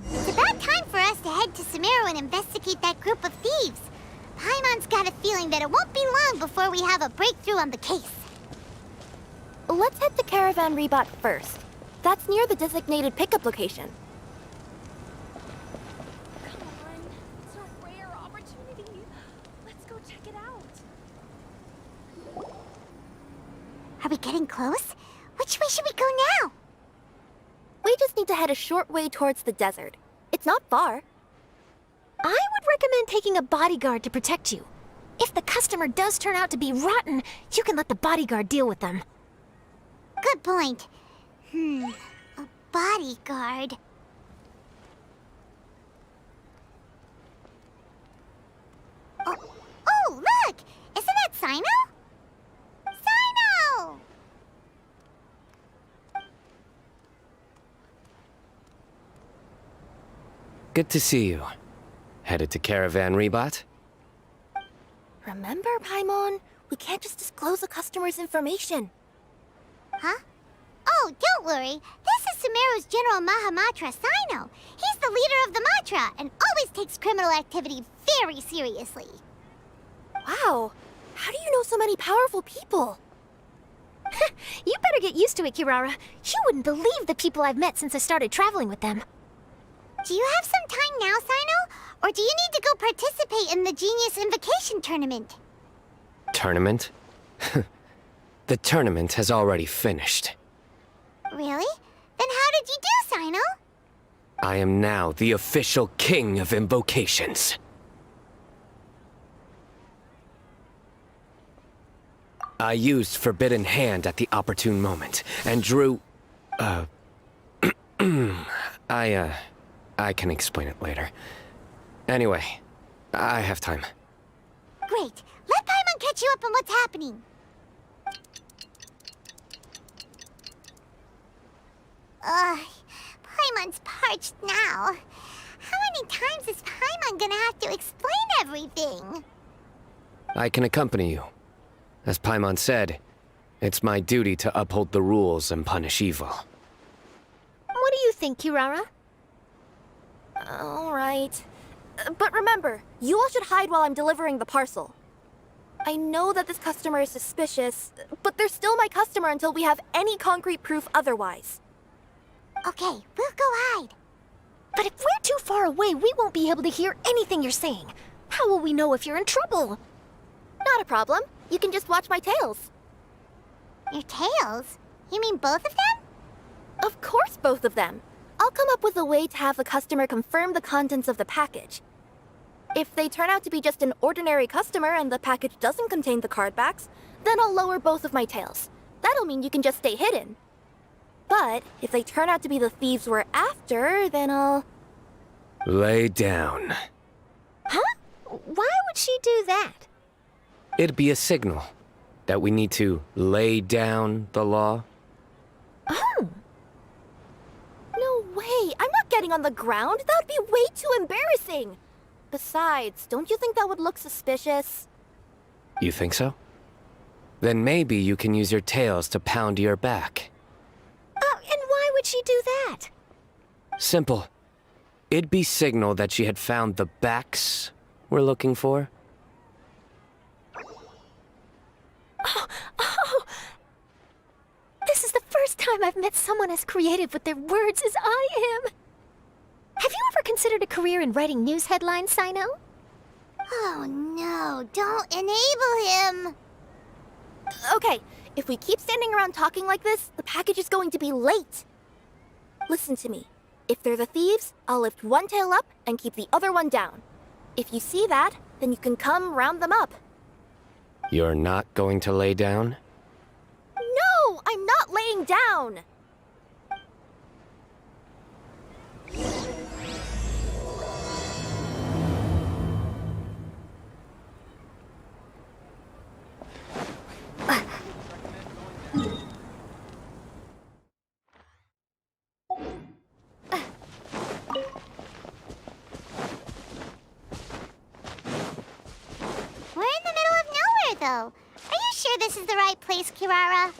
It's about time for us to head to Sumeru and investigate that group of thieves. Paimon's got a feeling that it won't be long before we have a breakthrough on the case. Let's head to Caravan Rebot first. That's near the designated pickup location. Come on, it's a rare opportunity. Let's go check it out. Are we getting close? Which way should we go now? We just need to head a short way towards the desert. It's not far. I would recommend taking a bodyguard to protect you. If the customer does turn out to be rotten, you can let the bodyguard deal with them. Good point. A bodyguard. Oh, look! Isn't that Sino? Sino! Good to see you. Headed to Caravan Rebot? Remember, Paimon? We can't just disclose the customer's information. Huh? Oh, don't worry. This is Sumeru's General Mahamatra, Sino. He's the leader of the Matra and always takes criminal activity very seriously. Wow, how do you know so many powerful people? You better get used to it, Kirara. You wouldn't believe the people I've met since I started traveling with them. Do you have some time now, Sino? Or do you need to go participate in the Genius Invocation Tournament? Tournament? The tournament has already finished. Really? Then how did you do, Sino? I am now the official king of invocations. I used Forbidden Hand at the opportune moment, and drew... I can explain it later. Anyway, I have time. Great. Let Paimon catch you up on what's happening. Paimon's parched now. How many times is Paimon gonna have to explain everything? I can accompany you. As Paimon said, it's my duty to uphold the rules and punish evil. What do you think, Kirara? All right. But remember, you all should hide while I'm delivering the parcel. I know that this customer is suspicious, but they're still my customer until we have any concrete proof otherwise. Okay, we'll go hide. But if we're too far away, we won't be able to hear anything you're saying. How will we know if you're in trouble? Not a problem. You can just watch my tails. Your tails? You mean both of them? Of course, both of them. I'll come up with a way to have the customer confirm the contents of the package. If they turn out to be just an ordinary customer and the package doesn't contain the card backs, then I'll lower both of my tails. That'll mean you can just stay hidden. But if they turn out to be the thieves we're after, then I'll... Lay down. Huh? Why would she do that? It'd be a signal that we need to lay down the law. Oh. No way! I'm not getting on the ground! That would be way too embarrassing! Besides, don't you think that would look suspicious? You think so? Then maybe you can use your tails to pound your back. Oh, and why would she do that? Simple. It'd be signal that she had found the backs we're looking for. Oh! This is the first time I've met someone as creative with their words as I am. Have you ever considered a career in writing news headlines, Sino? Oh no, don't enable him! Okay, if we keep standing around talking like this, the package is going to be late. Listen to me. If they're the thieves, I'll lift one tail up and keep the other one down. If you see that, then you can come round them up. You're not going to lay down? No, I'm not laying down! We're in the middle of nowhere, though. Are you sure this is the right place, Kirara?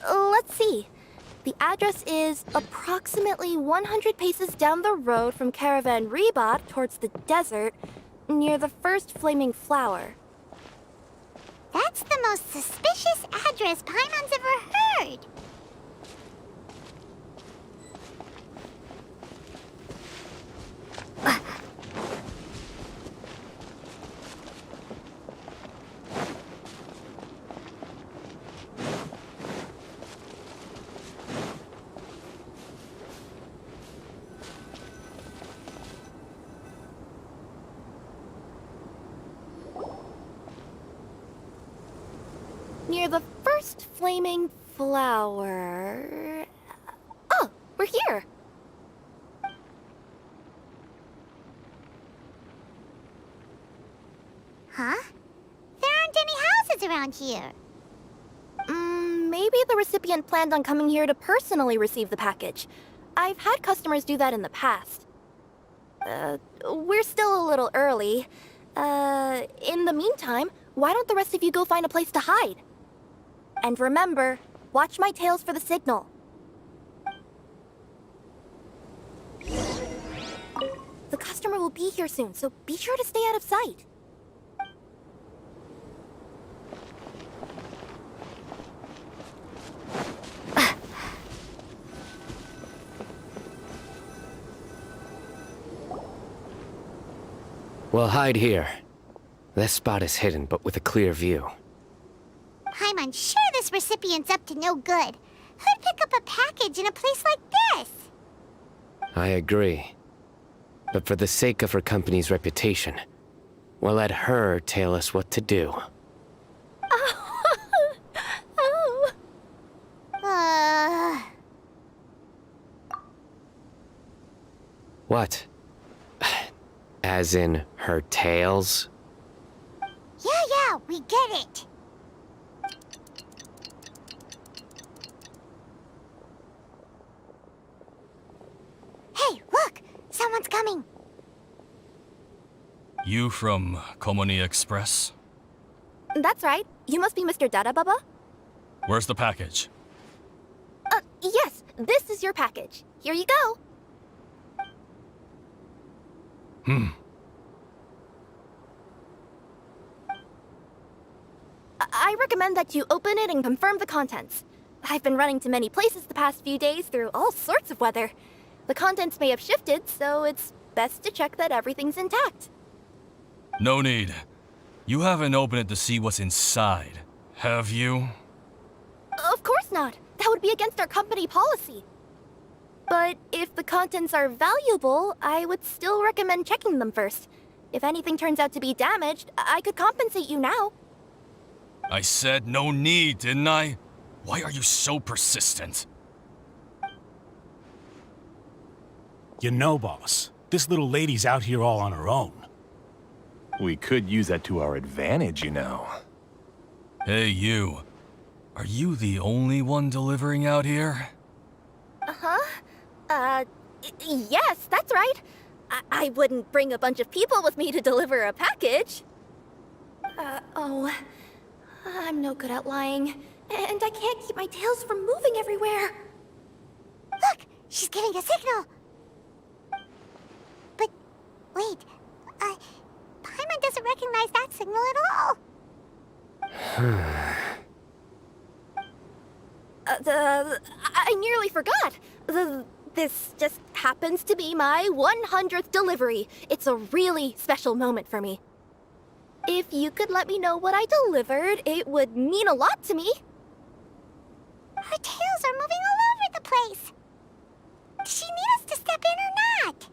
Let's see. The address is approximately 100 paces down the road from Caravan Rebat towards the desert, near the first flaming flower. That's the most suspicious address Paimon's ever heard. Near the first flaming flower... Oh, we're here! Huh? There aren't any houses around here. Maybe the recipient planned on coming here to personally receive the package. I've had customers do that in the past. We're still a little early. In the meantime, why don't the rest of you go find a place to hide? And remember, watch my tails for the signal. The customer will be here soon, so be sure to stay out of sight. We'll hide here. This spot is hidden, but with a clear view. Paimon's sure this recipient's up to no good. Who'd pick up a package in a place like this? I agree. But for the sake of her company's reputation, we'll let her tell us what to do. Oh. What? As in her tails? Yeah, we get it. Hey, look! Someone's coming. You from Culminate Express? That's right. You must be Mr. Dada Baba? Where's the package? Yes. This is your package. Here you go. I recommend that you open it and confirm the contents. I've been running to many places the past few days through all sorts of weather. The contents may have shifted, so it's best to check that everything's intact. No need. You haven't opened it to see what's inside, have you? Of course not. That would be against our company policy. But if the contents are valuable, I would still recommend checking them first. If anything turns out to be damaged, I could compensate you now. I said no need, didn't I? Why are you so persistent? You know, boss, this little lady's out here all on her own. We could use that to our advantage, you know. Hey, you. Are you the only one delivering out here? Yes, that's right. I wouldn't bring a bunch of people with me to deliver a package. I'm no good at lying. And I can't keep my tails from moving everywhere. Look! She's giving a signal! But, wait. Paimon doesn't recognize that signal at all. I nearly forgot. This just happens to be my 100th delivery. It's a really special moment for me. If you could let me know what I delivered, it would mean a lot to me. Her tails are moving all over the place. Does she need us to step in or not?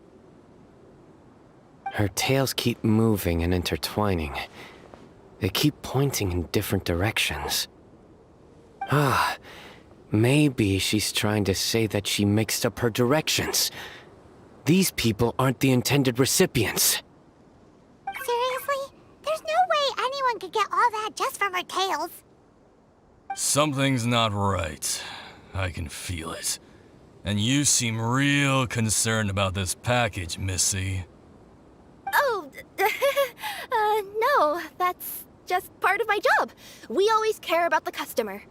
Her tails keep moving and intertwining. They keep pointing in different directions. Maybe she's trying to say that she mixed up her directions. These people aren't the intended recipients. Seriously? There's no way anyone could get all that just from her tails. Something's not right. I can feel it. And you seem real concerned about this package, Missy. Oh, no, that's just part of my job. We always care about the customer.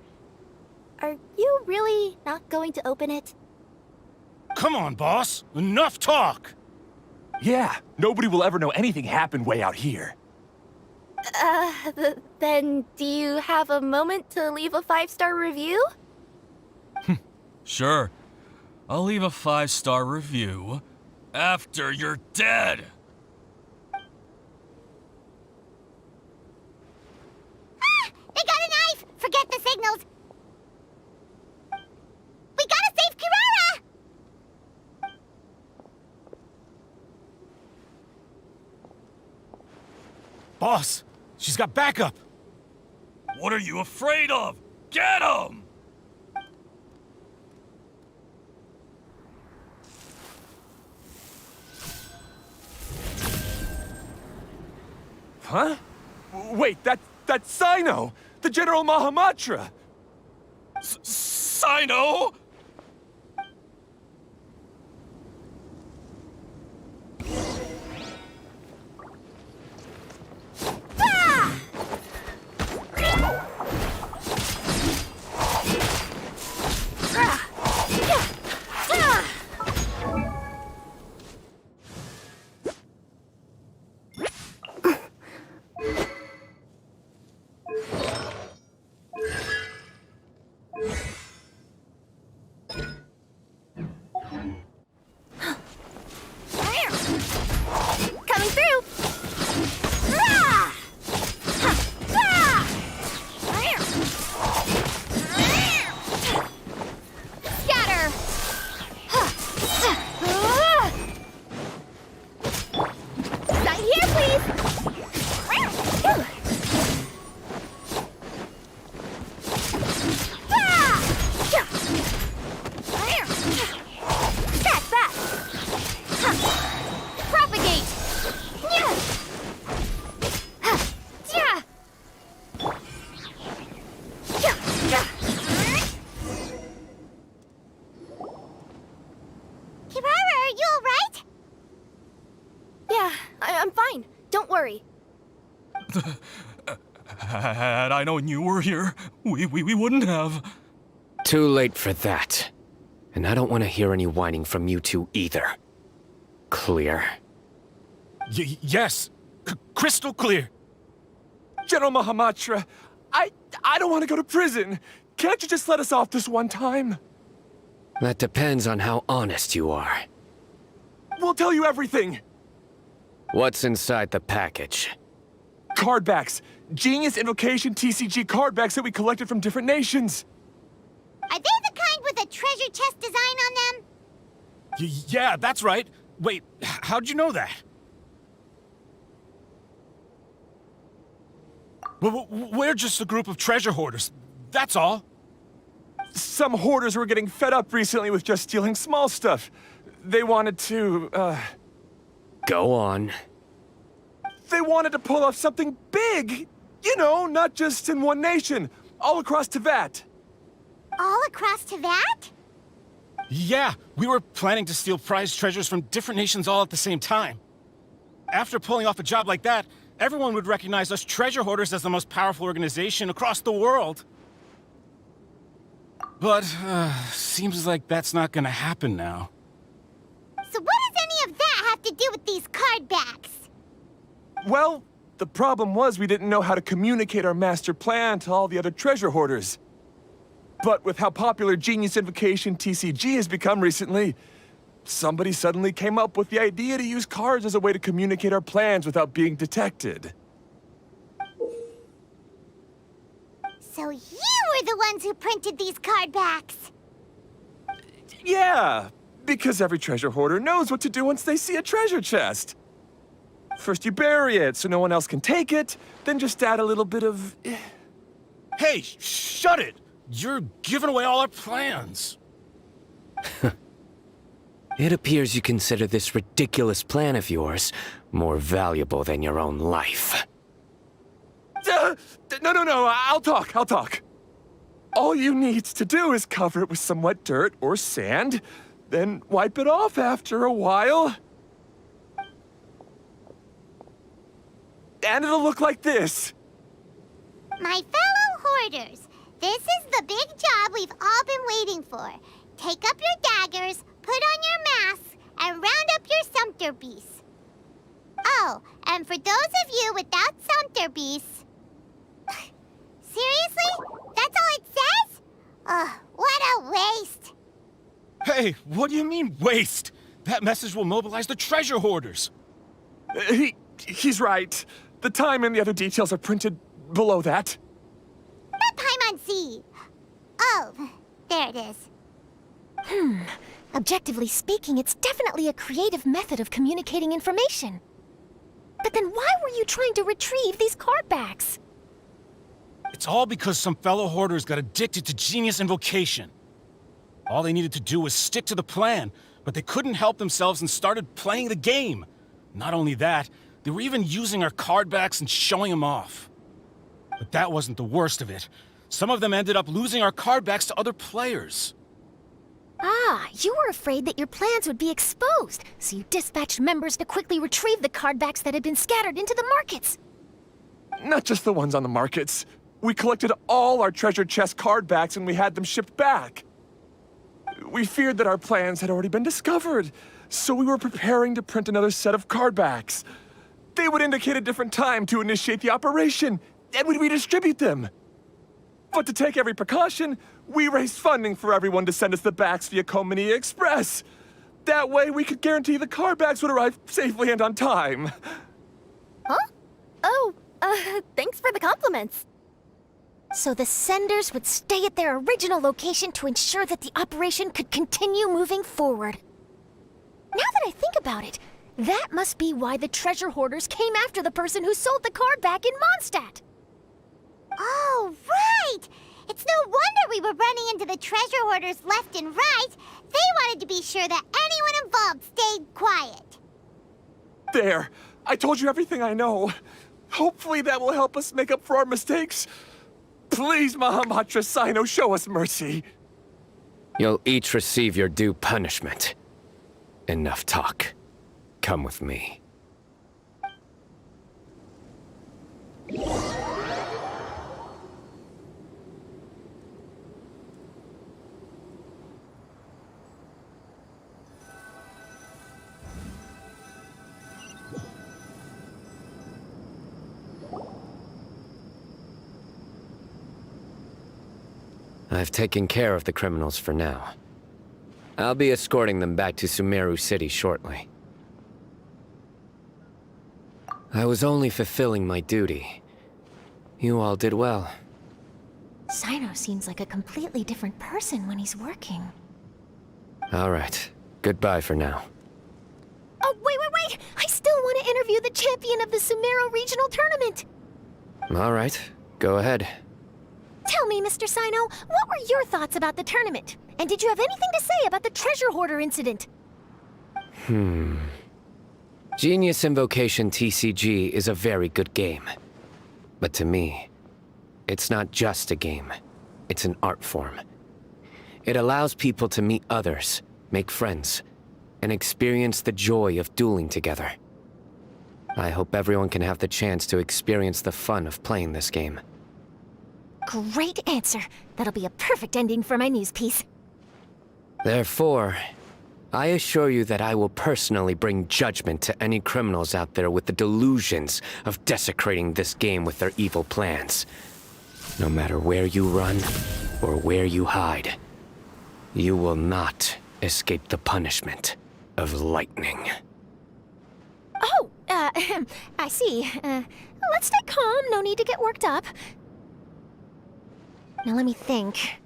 Are you really not going to open it? Come on, boss. Enough talk. Yeah, nobody will ever know anything happened way out here. Then do you have a moment to leave a 5-star review? Sure. I'll leave a 5-star review after you're dead. Ah! They got a knife! Forget the signals! We gotta save Kirara! Boss, she's got backup. What are you afraid of? Get him! Huh? Wait, that's Sino! The General Mahamatra! Sino? Coming through! Scatter! Right here, please! That's that! Propagate! Kirara, are you alright? Yeah, I'm fine. Don't worry. Had I known you were here, we wouldn't have. Too late for that. And I don't want to hear any whining from you two either. Clear? Yes. Crystal clear. General Mahamatra, I don't want to go to prison. Can't you just let us off this one time? That depends on how honest you are. We'll tell you everything. What's inside the package? Card backs. Genius Invocation TCG card backs that we collected from different nations. Are they the kind with a treasure chest design on them? Yeah, that's right. Wait, how'd you know that? We're just a group of treasure hoarders. That's all. Some hoarders were getting fed up recently with just stealing small stuff. They wanted to, Go on. They wanted to pull off something big. You know, not just in one nation. All across Teyvat. All across Teyvat? Yeah, we were planning to steal prized treasures from different nations all at the same time. After pulling off a job like that, everyone would recognize us treasure hoarders as the most powerful organization across the world. But, seems like that's not gonna happen now. So what does any of that have to do with these card backs? Well, the problem was we didn't know how to communicate our master plan to all the other treasure hoarders. But with how popular Genius Invocation TCG has become recently, somebody suddenly came up with the idea to use cards as a way to communicate our plans without being detected. So you were the ones who printed these card backs? Yeah, because every treasure hoarder knows what to do once they see a treasure chest. First you bury it so no one else can take it, then just add a little bit of... Hey, shut it! You're giving away all our plans. It appears you consider this ridiculous plan of yours more valuable than your own life. No, I'll talk. All you need to do is cover it with some wet dirt or sand, then wipe it off after a while. And it'll look like this. My fellow hoarders, This is the big job we've all been waiting for. Take up your daggers, put on your masks, and round up your sumpter beasts. Oh, and for those of you without sumpter beasts... Seriously? That's all it says? Ugh, what a waste. Hey, what do you mean, waste? That message will mobilize the treasure hoarders. He's right. The time and the other details are printed below that. Not Paimon C. Oh, there it is. Objectively speaking, it's definitely a creative method of communicating information. But then why were you trying to retrieve these card backs? It's all because some fellow hoarders got addicted to Genius Invocation. All they needed to do was stick to the plan, but they couldn't help themselves and started playing the game. Not only that, they were even using our card backs and showing them off. But that wasn't the worst of it. Some of them ended up losing our card backs to other players. Ah, you were afraid that your plans would be exposed, so you dispatched members to quickly retrieve the card backs that had been scattered into the markets. Not just the ones on the markets. We collected all our treasure chest card backs and we had them shipped back. We feared that our plans had already been discovered, so we were preparing to print another set of card backs. They would indicate a different time to initiate the operation, and we'd redistribute them. But to take every precaution, we raised funding for everyone to send us the backs via Culminate Express. That way, we could guarantee the card backs would arrive safely and on time. Huh? Oh, thanks for the compliments. So the senders would stay at their original location to ensure that the operation could continue moving forward. Now that I think about it, that must be why the treasure hoarders came after the person who sold the card back in Mondstadt. Oh, right! It's no wonder we were running into the treasure hoarders left and right. They wanted to be sure that anyone involved stayed quiet. There. I told you everything I know. Hopefully that will help us make up for our mistakes. Please, Mahamatra Sino, show us mercy. You'll each receive your due punishment. Enough talk. Come with me. I've taken care of the criminals for now. I'll be escorting them back to Sumeru City shortly. I was only fulfilling my duty. You all did well. Sino seems like a completely different person when he's working. All right. Goodbye for now. Oh, wait! I still want to interview the champion of the Sumeru Regional Tournament! All right. Go ahead. Tell me, Mr. Sino, what were your thoughts about the tournament? And did you have anything to say about the treasure hoarder incident? Genius Invocation TCG is a very good game. But to me, it's not just a game. It's an art form. It allows people to meet others, make friends, and experience the joy of dueling together. I hope everyone can have the chance to experience the fun of playing this game. Great answer. That'll be a perfect ending for my news piece. Therefore, I assure you that I will personally bring judgment to any criminals out there with the delusions of desecrating this game with their evil plans. No matter where you run or where you hide, you will not escape the punishment of lightning. Oh, I see. Let's stay calm. No need to get worked up. Now let me think.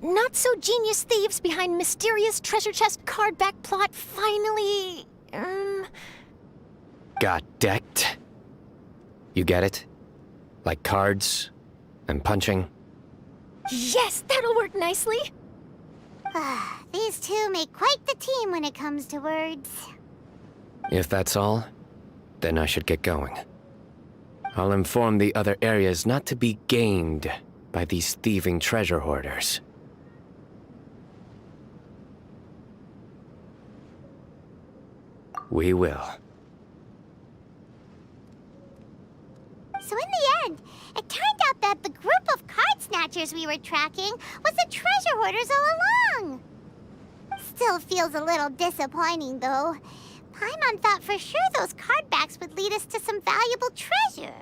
Not so genius thieves behind mysterious treasure chest card back plot finally... Got decked? You get it? Like cards and punching? Yes, that'll work nicely. These two make quite the team when it comes to words. If that's all, then I should get going. I'll inform the other areas not to be gamed by these thieving treasure hoarders. We will. So in the end, it turned out that the group of card snatchers we were tracking was the treasure hoarders all along. Still feels a little disappointing, though. Paimon thought for sure those card backs would lead us to some valuable treasure.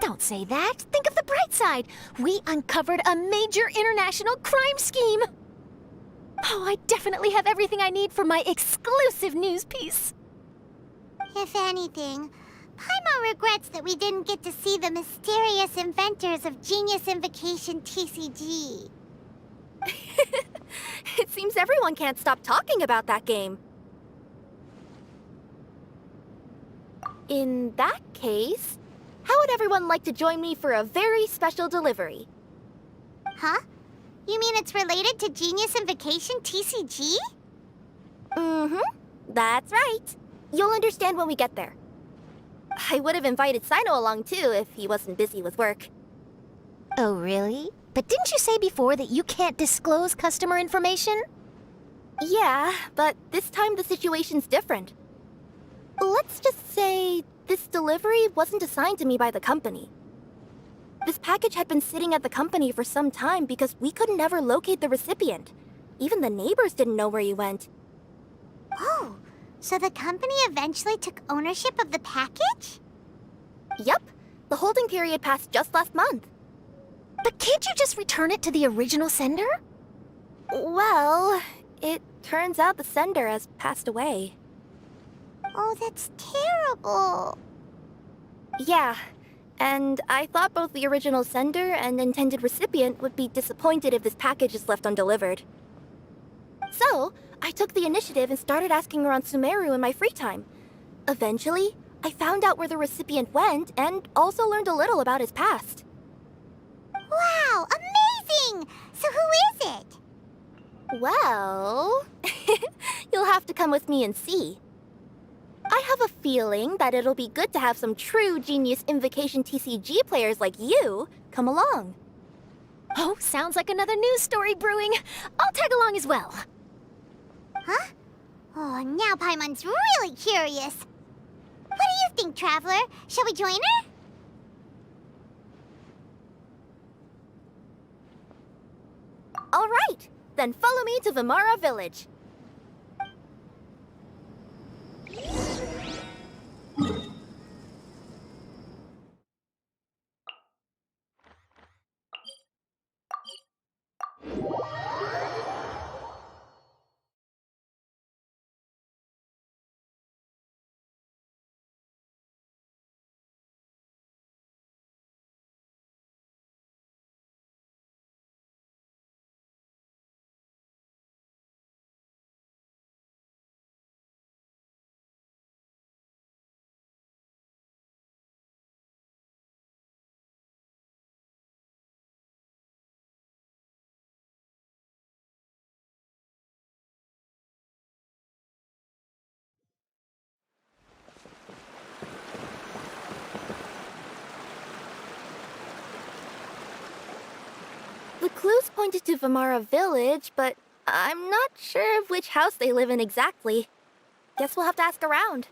Don't say that. Think of the bright side. We uncovered a major international crime scheme. Oh, I definitely have everything I need for my exclusive news piece. If anything, Paimon regrets that we didn't get to see the mysterious inventors of Genius Invocation TCG. It seems everyone can't stop talking about that game. In that case, how would everyone like to join me for a very special delivery? Huh? You mean it's related to Genius Invocation TCG? Mm-hmm. That's right. You'll understand when we get there. I would have invited Sino along too if he wasn't busy with work. Oh, really? But didn't you say before that you can't disclose customer information? Yeah, but this time the situation's different. Let's just say this delivery wasn't assigned to me by the company. This package had been sitting at the company for some time because we could never locate the recipient. Even the neighbors didn't know where he went. Oh, so the company eventually took ownership of the package? Yup, the holding period passed just last month. But can't you just return it to the original sender? Well, it turns out the sender has passed away. Oh, that's terrible. Yeah, and I thought both the original sender and intended recipient would be disappointed if this package is left undelivered. So, I took the initiative and started asking around Sumeru in my free time. Eventually, I found out where the recipient went and also learned a little about his past. Wow, amazing! So who is it? Well, you'll have to come with me and see. I have a feeling that it'll be good to have some true Genius Invocation TCG players like you come along. Oh, sounds like another news story brewing. I'll tag along as well. Huh? Oh, now Paimon's really curious. What do you think, Traveler? Shall we join her? All right, then follow me to Vimara Village. The clues pointed to Vimara Village, but I'm not sure of which house they live in exactly. Guess we'll have to ask around.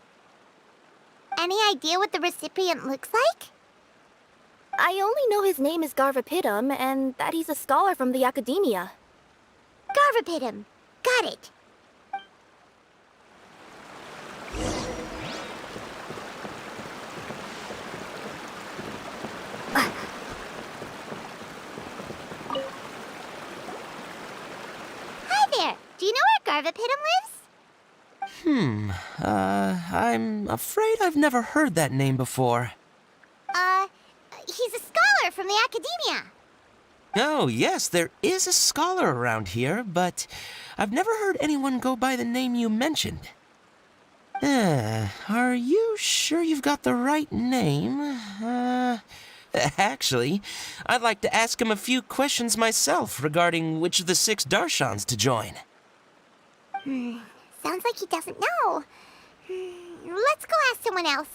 Any idea what the recipient looks like? I only know his name is Garvapidum and that he's a scholar from the academia. Garvapidum. Got it. Hi there. Do you know where Garvapidum lives? I'm afraid I've never heard that name before. He's a scholar from the academia. Oh, yes, there is a scholar around here, but I've never heard anyone go by the name you mentioned. Are you sure you've got the right name? Actually, I'd like to ask him a few questions myself regarding which of the 6 Darshans to join. Sounds like he doesn't know. Let's go ask someone else.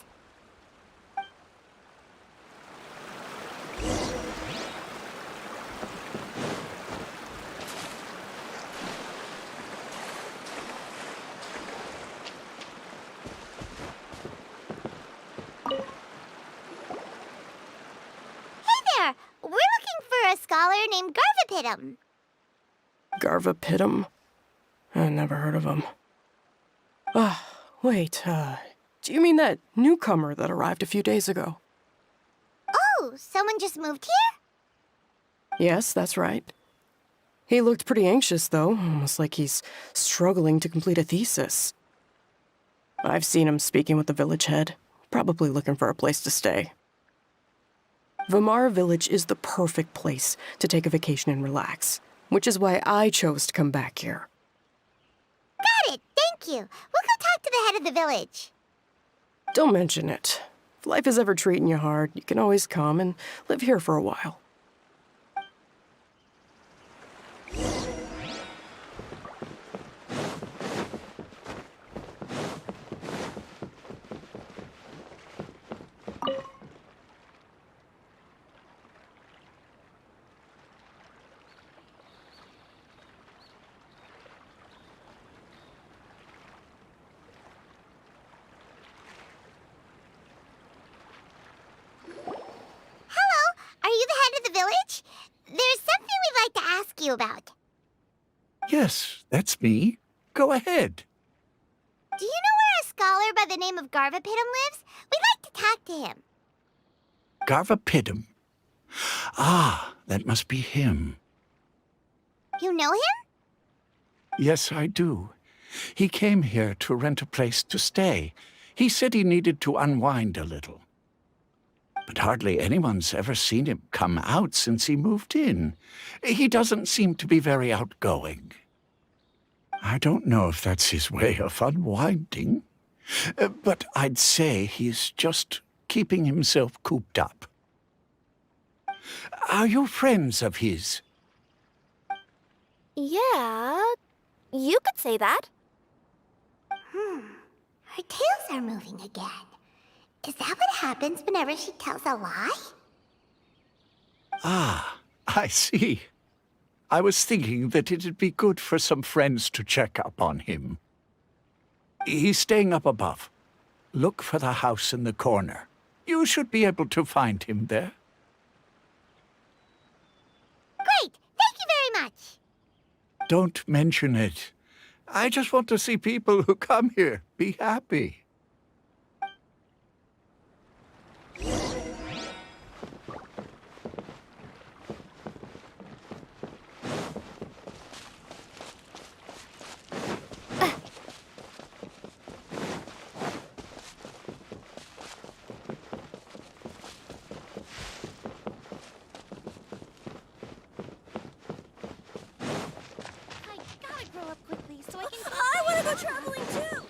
Hey there! Garvapitum. Garvapitum? I never heard of him. Wait, do you mean that newcomer that arrived a few days ago? Oh, someone just moved here? Yes, that's right. He looked pretty anxious, though, almost like he's struggling to complete a thesis. I've seen him speaking with the village head, probably looking for a place to stay. Vamara Village is the perfect place to take a vacation and relax, which is why I chose to come back here. Got it, thank you. We'll go talk to the head of the village. Don't mention it. If life is ever treating you hard, you can always come and live here for a while. Are you the head of the village? There's something we'd like to ask you about. Yes, that's me. Go ahead. Do you know where a scholar by the name of Garvapitum lives? We'd like to talk to him. Garvapitum. Ah, that must be him. You know him? Yes, I do. He came here to rent a place to stay. He said he needed to unwind a little. But hardly anyone's ever seen him come out since he moved in. He doesn't seem to be very outgoing. I don't know if that's his way of unwinding, but I'd say he's just keeping himself cooped up. Are you friends of his? Yeah, you could say that. Her tails are moving again. Is that what happens whenever she tells a lie? Ah, I see. I was thinking that it'd be good for some friends to check up on him. He's staying up above. Look for the house in the corner. You should be able to find him there. Great! Thank you very much! Don't mention it. I just want to see people who come here be happy. I gotta grow up quickly so I can go. I want to go traveling too!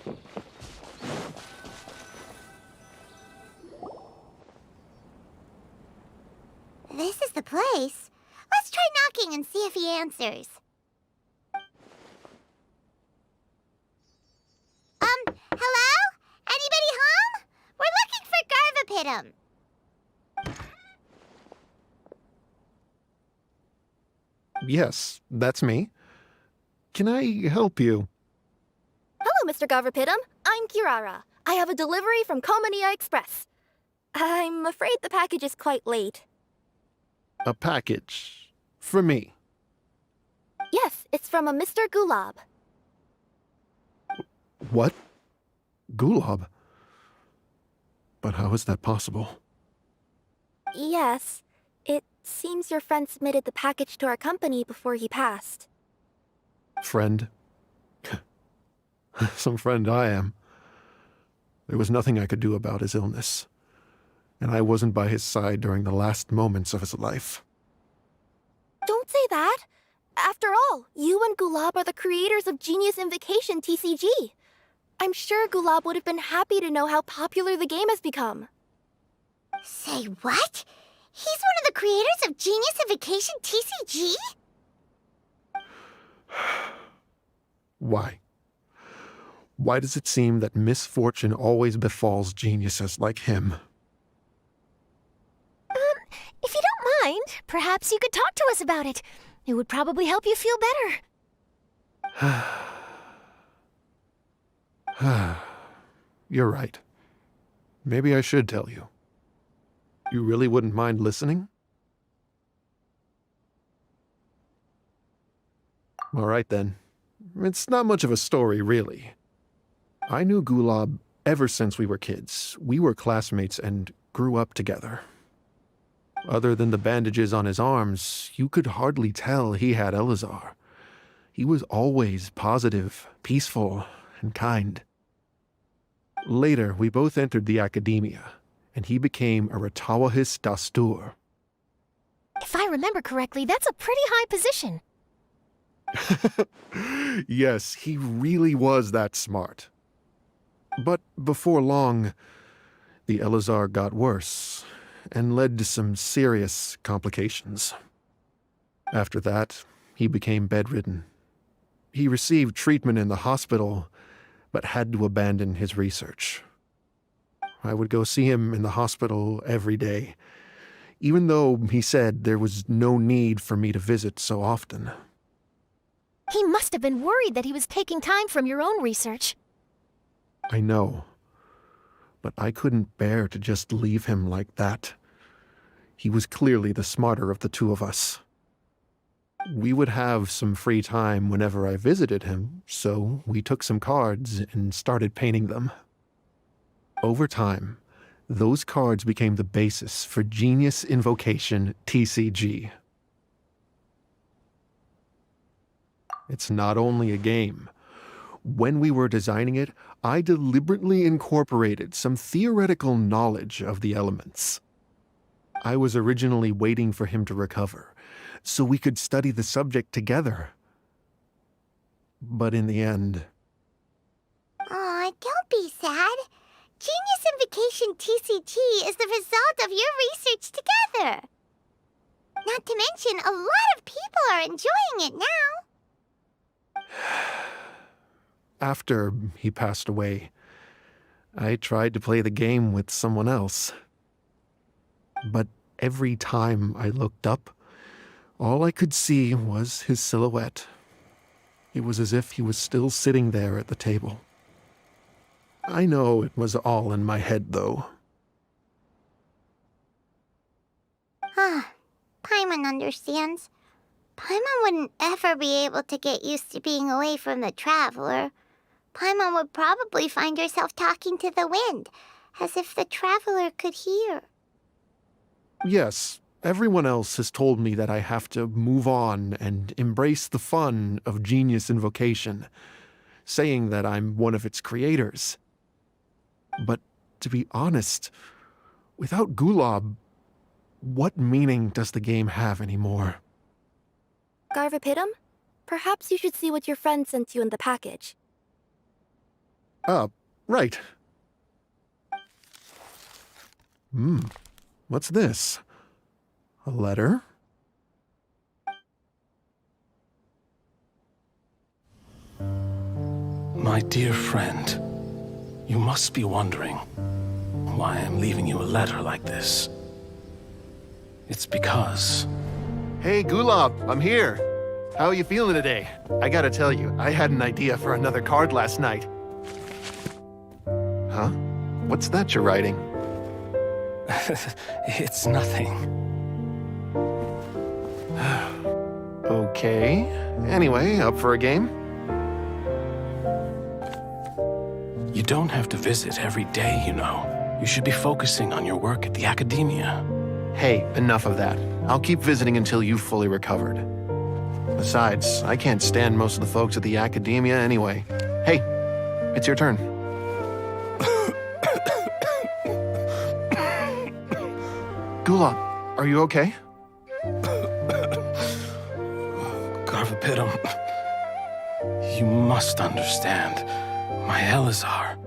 This is the place. Let's try knocking and see if he answers. Hello? Anybody home? We're looking for Garvapitum. Yes, that's me. Can I help you? Hello, Mr. Garvapitum. I'm Kirara. I have a delivery from Culminate Express. I'm afraid the package is quite late. A package. For me. Yes, it's from a Mr. Gulab. What? Gulab? But how is that possible? Yes, it seems your friend submitted the package to our company before he passed. Friend? Some friend I am. There was nothing I could do about his illness, and I wasn't by his side during the last moments of his life. Don't say that! After all, you and Gulab are the creators of Genius Invocation TCG. I'm sure Gulab would have been happy to know how popular the game has become. Say what? He's one of the creators of Genius Invocation TCG? Why? Why does it seem that misfortune always befalls geniuses like him? If you don't mind, perhaps you could talk to us about it. It would probably help you feel better. You're right. Maybe I should tell you. You really wouldn't mind listening? All right then. It's not much of a story, really. I knew Gulab ever since we were kids. We were classmates and grew up together. Other than the bandages on his arms, you could hardly tell he had Elazar. He was always positive, peaceful, and kind. Later, we both entered the academia, and he became a Ratawahis Dastur. If I remember correctly, that's a pretty high position. Yes, he really was that smart. But before long, the Elazar got worse and led to some serious complications. After that, he became bedridden. He received treatment in the hospital, but had to abandon his research. I would go see him in the hospital every day, even though he said there was no need for me to visit so often. He must have been worried that he was taking time from your own research. I know, but I couldn't bear to just leave him like that. He was clearly the smarter of the two of us. We would have some free time whenever I visited him, so we took some cards and started painting them. Over time, those cards became the basis for Genius Invocation TCG. It's not only a game. When we were designing it, I deliberately incorporated some theoretical knowledge of the elements. I was originally waiting for him to recover, so we could study the subject together. But in the end... Aw, don't be sad. Genius Invocation TCG is the result of your research together. Not to mention, a lot of people are enjoying it now. After he passed away, I tried to play the game with someone else. But every time I looked up, all I could see was his silhouette. It was as if he was still sitting there at the table. I know it was all in my head, though. Paimon understands. Paimon wouldn't ever be able to get used to being away from the Traveler. Paimon would probably find herself talking to the wind, as if the Traveler could hear. Yes, everyone else has told me that I have to move on and embrace the fun of Genius Invocation, saying that I'm one of its creators. But to be honest, without Gulab, what meaning does the game have anymore? Garvapitum? Perhaps you should see what your friend sent you in the package. Right. What's this? A letter? My dear friend, you must be wondering why I'm leaving you a letter like this. It's because... Hey, Gulab, I'm here. How are you feeling today? I gotta tell you, I had an idea for another card last night. Huh? What's that you're writing? It's nothing. Okay. Anyway, up for a game? You don't have to visit every day, you know. You should be focusing on your work at the academia. Hey, enough of that. I'll keep visiting until you've fully recovered. Besides, I can't stand most of the folks at the academia anyway. Hey, it's your turn. Gulab, are you okay? Garvapitum, you must understand. My Elazar.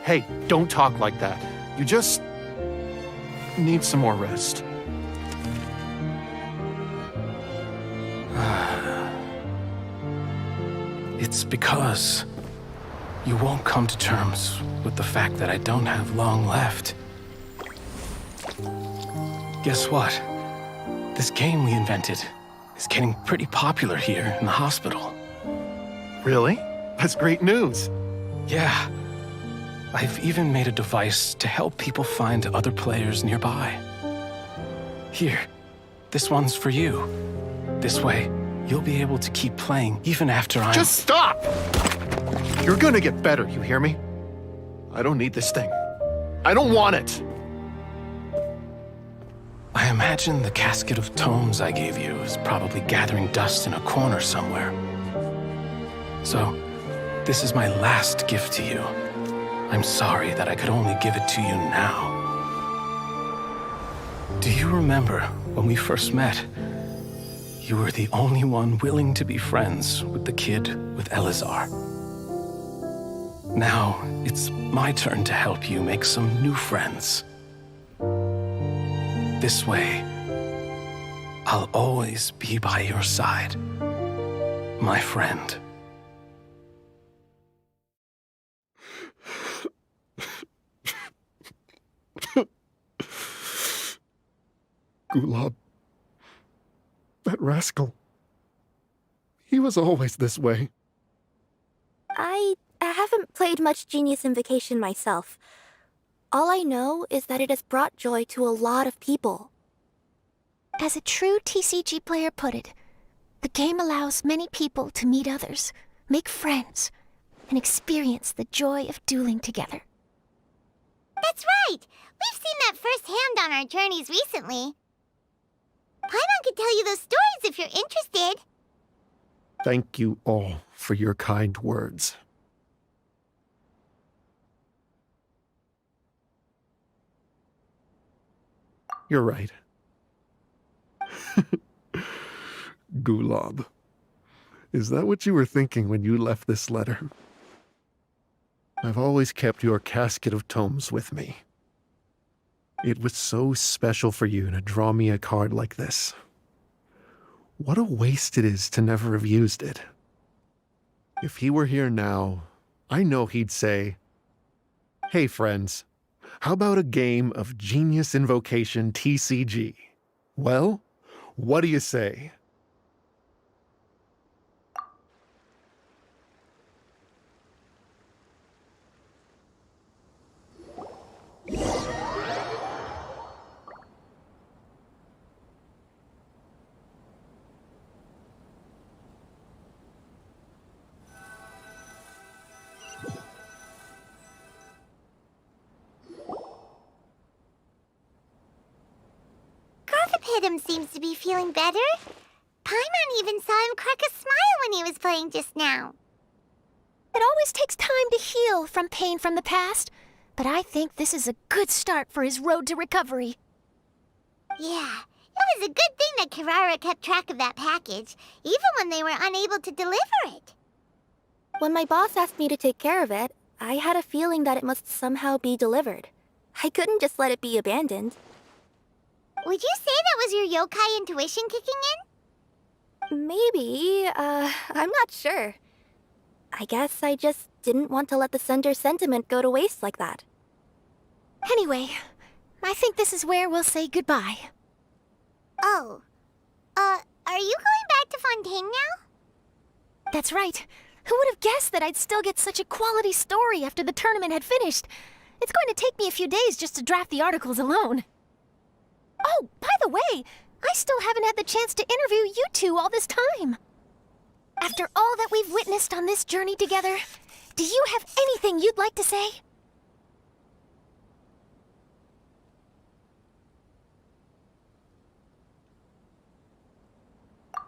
Hey, don't talk like that. You just need some more rest. It's because you won't come to terms with the fact that I don't have long left. Guess what? This game we invented is getting pretty popular here in the hospital. Really? That's great news. Yeah. I've even made a device to help people find other players nearby. Here, this one's for you. This way, you'll be able to keep playing even after I'm... Just stop! You're gonna get better, you hear me? I don't need this thing. I don't want it! I imagine the casket of tomes I gave you is probably gathering dust in a corner somewhere. So, this is my last gift to you. I'm sorry that I could only give it to you now. Do you remember when we first met? You were the only one willing to be friends with the kid with Elazar. Now, it's my turn to help you make some new friends. This way, I'll always be by your side, my friend. Gulab. That rascal. He was always this way. I haven't played much Genius Invocation myself. All I know is that it has brought joy to a lot of people. As a true TCG player put it, the game allows many people to meet others, make friends, and experience the joy of dueling together. That's right! We've seen that firsthand on our journeys recently. Paimon could tell you those stories if you're interested. Thank you all for your kind words. You're right. Gulab. Is that what you were thinking when you left this letter? I've always kept your casket of tomes with me. It was so special for you to draw me a card like this. What a waste it is to never have used it. If he were here now, I know he'd say, "Hey friends, how about a game of Genius Invocation TCG? Well, what do you say?" Garthapidum seems to be feeling better. Paimon even saw him crack a smile when he was playing just now. It always takes time to heal from pain from the past, but I think this is a good start for his road to recovery. Yeah, it was a good thing that Kirara kept track of that package, even when they were unable to deliver it. When my boss asked me to take care of it, I had a feeling that it must somehow be delivered. I couldn't just let it be abandoned. Would you say that was your yokai intuition kicking in? Maybe, I'm not sure. I guess I just didn't want to let the sender's sentiment go to waste like that. Anyway, I think this is where we'll say goodbye. Oh. Are you going back to Fontaine now? That's right. Who would have guessed that I'd still get such a quality story after the tournament had finished? It's going to take me a few days just to draft the articles alone. Oh, by the way, I still haven't had the chance to interview you two all this time. After all that we've witnessed on this journey together, do you have anything you'd like to say?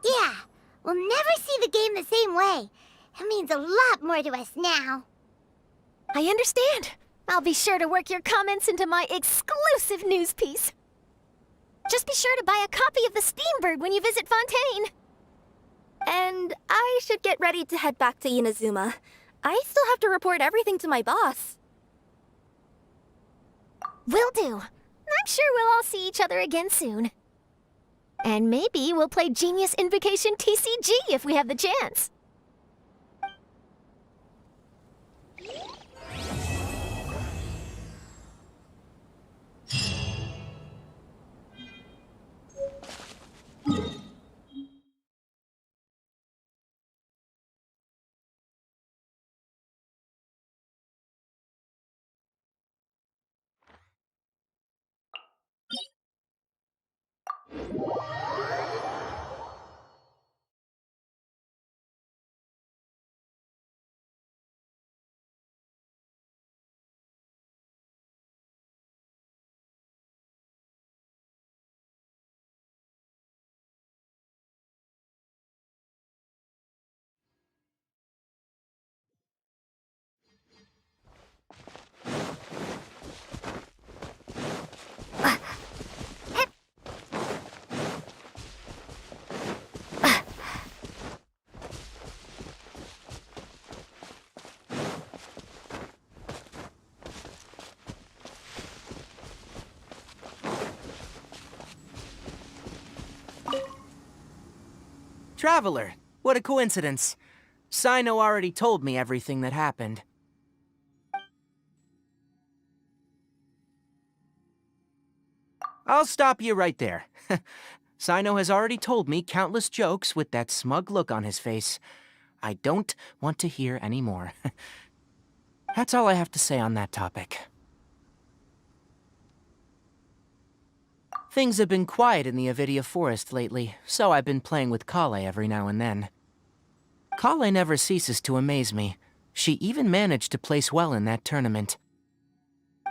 Yeah, we'll never see the game the same way. It means a lot more to us now. I understand. I'll be sure to work your comments into my exclusive news piece. Just be sure to buy a copy of the Steambird when you visit Fontaine. And I should get ready to head back to Inazuma. I still have to report everything to my boss. Will do. I'm sure we'll all see each other again soon. And maybe we'll play Genius Invocation TCG if we have the chance. Traveler, what a coincidence. Sino already told me everything that happened. I'll stop you right there. Sino has already told me countless jokes with that smug look on his face. I don't want to hear any more. That's all I have to say on that topic. Things have been quiet in the Avidia Forest lately, so I've been playing with Kale every now and then. Kale never ceases to amaze me. She even managed to place well in that tournament.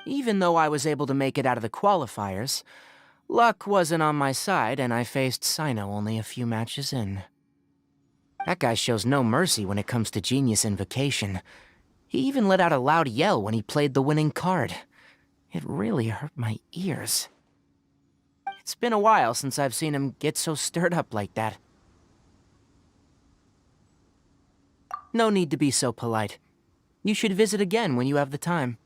Even though I was able to make it out of the qualifiers, luck wasn't on my side and I faced Sino only a few matches in. That guy shows no mercy when it comes to Genius Invocation. He even let out a loud yell when he played the winning card. It really hurt my ears. It's been a while since I've seen him get so stirred up like that. No need to be so polite. You should visit again when you have the time.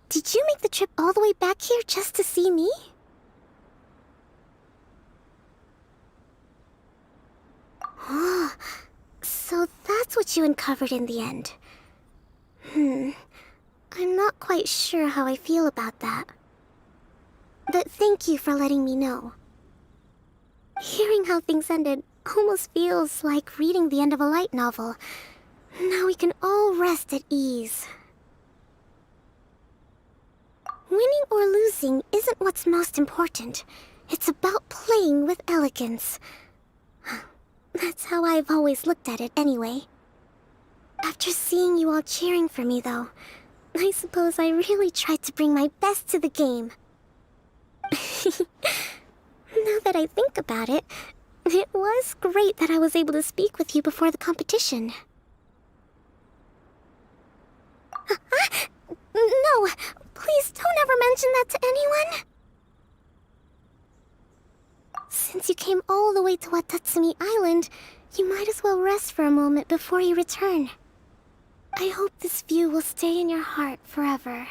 Did you make the trip all the way back here just to see me? Oh, so that's what you uncovered in the end. I'm not quite sure how I feel about that. But thank you for letting me know. Hearing how things ended almost feels like reading the end of a light novel. Now we can all rest at ease. Winning or losing isn't what's most important. It's about playing with elegance. That's how I've always looked at it anyway. After seeing you all cheering for me, though, I suppose I really tried to bring my best to the game. Now that I think about it, it was great that I was able to speak with you before the competition. No! Please don't ever mention that to anyone! Since you came all the way to Watatsumi Island, you might as well rest for a moment before you return. I hope this view will stay in your heart forever.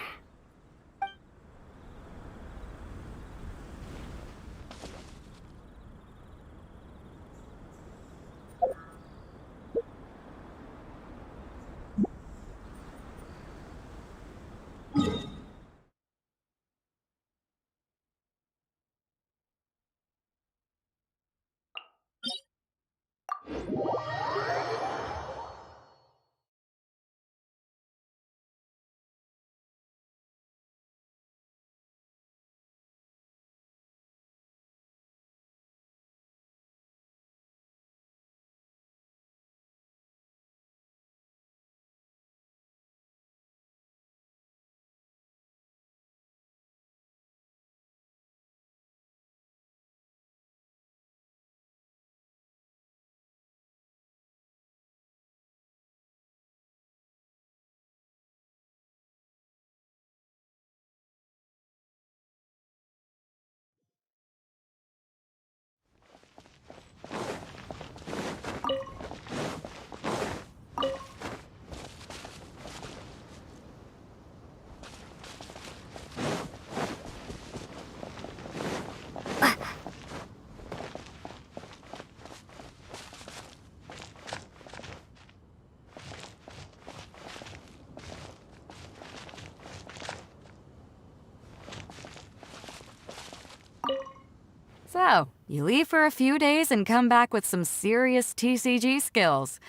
So, you leave for a few days and come back with some serious TCG skills.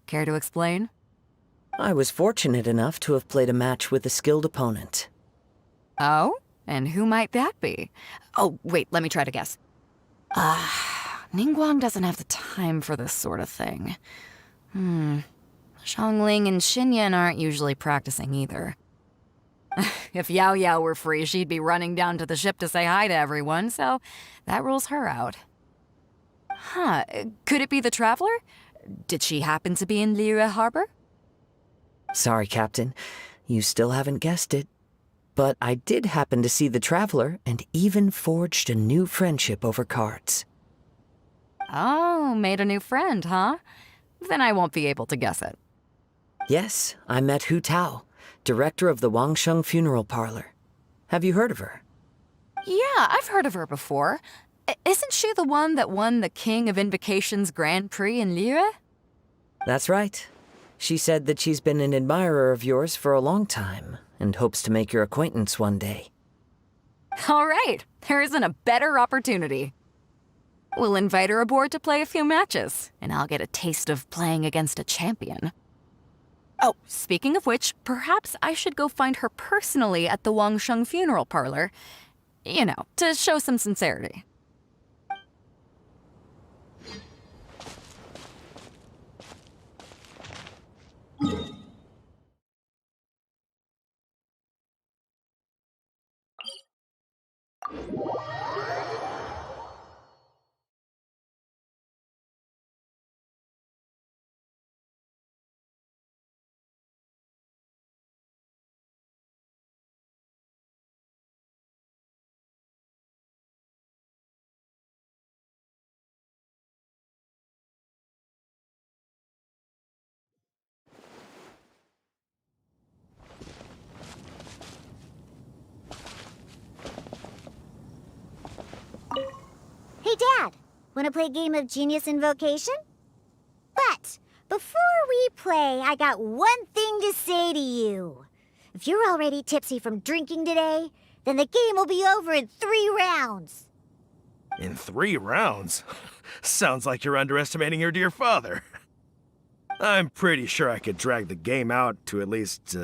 Care to explain? I was fortunate enough to have played a match with a skilled opponent. Oh? And who might that be? Oh, wait, let me try to guess. Ningguang doesn't have the time for this sort of thing. Xiangling and Xinyan aren't usually practicing either. If Yao Yao were free, she'd be running down to the ship to say hi to everyone, so that rules her out. Huh, could it be the Traveler? Did she happen to be in Liyue Harbor? Sorry, Captain. You still haven't guessed it. But I did happen to see the Traveler and even forged a new friendship over cards. Oh, made a new friend, huh? Then I won't be able to guess it. Yes, I met Hu Tao, director of the Wangsheng Funeral Parlor. Have you heard of her? Yeah, I've heard of her before. Isn't she the one that won the King of Invocations Grand Prix in Liyue? That's right. She said that she's been an admirer of yours for a long time and hopes to make your acquaintance one day. All right, there isn't a better opportunity. We'll invite her aboard to play a few matches, and I'll get a taste of playing against a champion. Oh, speaking of which, perhaps I should go find her personally at the Wangsheng Funeral Parlor. You know, to show some sincerity. Hey, Dad, wanna play a game of Genius Invocation? But before we play, I got one thing to say to you. If you're already tipsy from drinking today, then the game will be over in 3 rounds. In 3 rounds? Sounds like you're underestimating your dear father. I'm pretty sure I could drag the game out to at least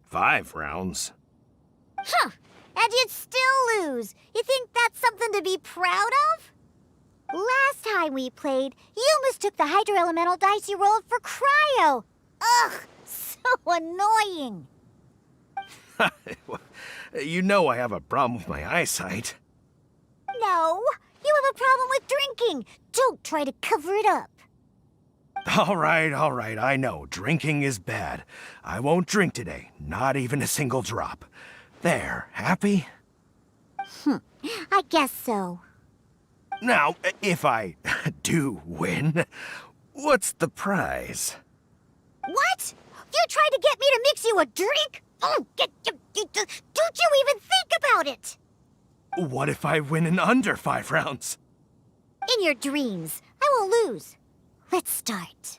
5 rounds. Huh, and you'd still lose. You think that's something to be proud of? Last time we played, you mistook the Hydro Elemental dice you rolled for Cryo. Ugh, so annoying. You know I have a problem with my eyesight. No, you have a problem with drinking. Don't try to cover it up. All right, I know. Drinking is bad. I won't drink today, not even a single drop. There, happy? I guess so. Now, if I do win, what's the prize? What? You tried to get me to mix you a drink? Oh, don't you even think about it! What if I win in under 5 rounds? In your dreams, I will lose. Let's start.